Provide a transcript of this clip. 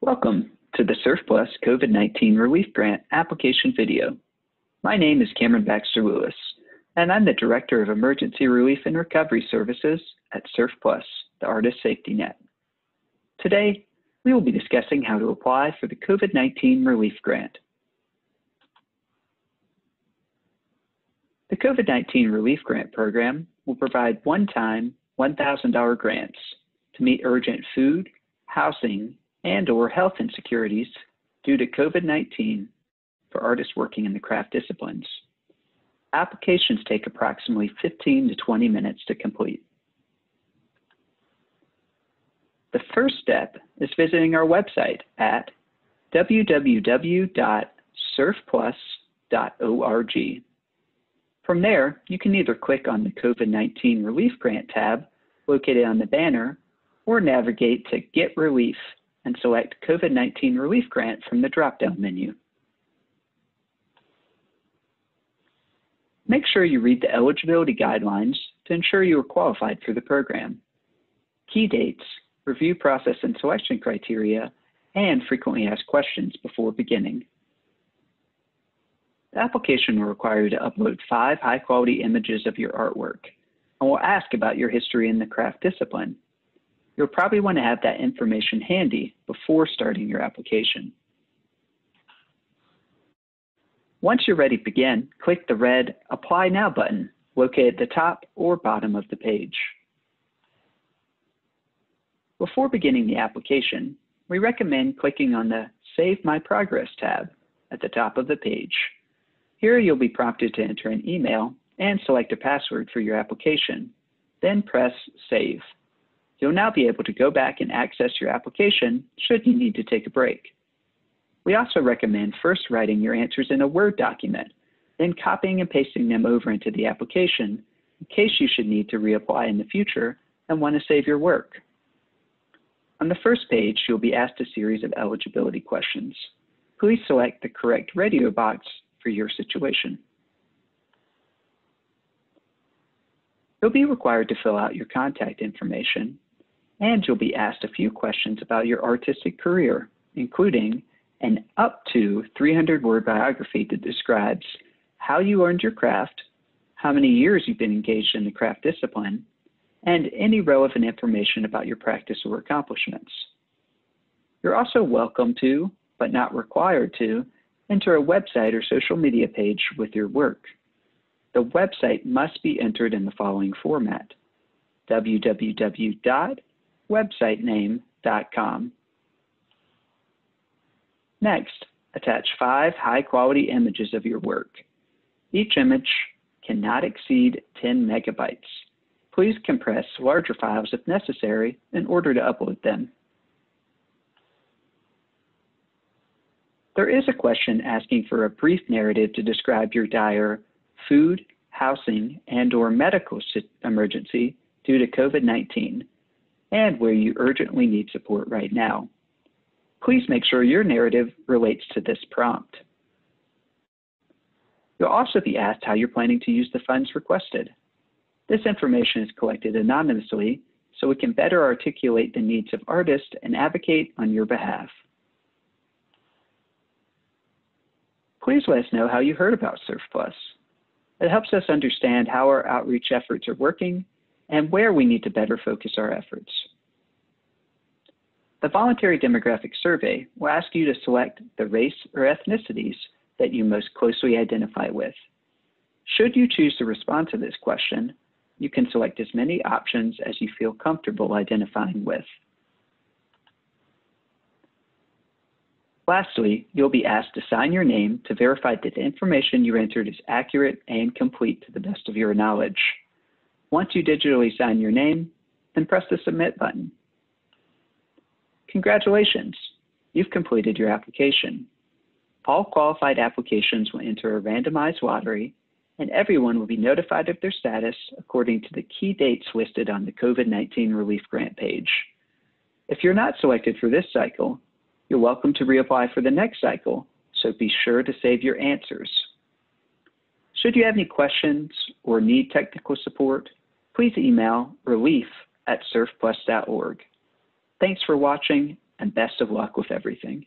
Welcome to the SurfPlus COVID-19 Relief Grant application video. My name is Cameron Baxter Lewis, and I'm the Director of Emergency Relief and Recovery Services at SurfPlus, the Artist Safety Net. Today, we will be discussing how to apply for the COVID-19 Relief Grant. The COVID-19 Relief Grant Program will provide one-time $1,000 grants to meet urgent food, housing, and/or health insecurities due to COVID-19 for artists working in the craft disciplines. Applications take approximately 15 to 20 minutes to complete. The first step is visiting our website at www.surfplus.org. From there, you can either click on the COVID-19 Relief Grant tab located on the banner or navigate to Get Relief and select COVID-19 Relief Grant from the drop-down menu. Make sure you read the eligibility guidelines to ensure you are qualified for the program. Key dates, review process and selection criteria, and frequently asked questions before beginning. The application will require you to upload 5 high-quality images of your artwork and will ask about your history in the craft discipline. You'll probably want to have that information handy before starting your application. Once you're ready to begin, click the red Apply Now button located at the top or bottom of the page. Before beginning the application, we recommend clicking on the Save My Progress tab at the top of the page. Here you'll be prompted to enter an email and select a password for your application, then press Save. You'll now be able to go back and access your application should you need to take a break. We also recommend first writing your answers in a Word document, then copying and pasting them over into the application in case you should need to reapply in the future and want to save your work. On the first page, you'll be asked a series of eligibility questions. Please select the correct radio box for your situation. You'll be required to fill out your contact information, and you'll be asked a few questions about your artistic career, including an up to 300-word biography that describes how you learned your craft, how many years you've been engaged in the craft discipline, and any relevant information about your practice or accomplishments. You're also welcome to, but not required to, enter a website or social media page with your work. The website must be entered in the following format: www.websitename.com. Next, attach 5 high-quality images of your work. Each image cannot exceed 10 megabytes. Please compress larger files if necessary in order to upload them. There is a question asking for a brief narrative to describe your dire food, housing, and/or medical emergency due to COVID-19 and where you urgently need support right now. Please make sure your narrative relates to this prompt. You'll also be asked how you're planning to use the funds requested. This information is collected anonymously so we can better articulate the needs of artists and advocate on your behalf. Please let us know how you heard about SurfPlus. It helps us understand how our outreach efforts are working and where we need to better focus our efforts. The voluntary demographic survey will ask you to select the race or ethnicities that you most closely identify with. Should you choose to respond to this question, you can select as many options as you feel comfortable identifying with. Lastly, you'll be asked to sign your name to verify that the information you entered is accurate and complete to the best of your knowledge. Once you digitally sign your name, then press the Submit button. Congratulations, you've completed your application. All qualified applications will enter a randomized lottery, and everyone will be notified of their status according to the key dates listed on the COVID-19 Relief Grant page. If you're not selected for this cycle, you're welcome to reapply for the next cycle, so be sure to save your answers. Should you have any questions or need technical support, please email relief@surfplus.org. Thanks for watching, and best of luck with everything.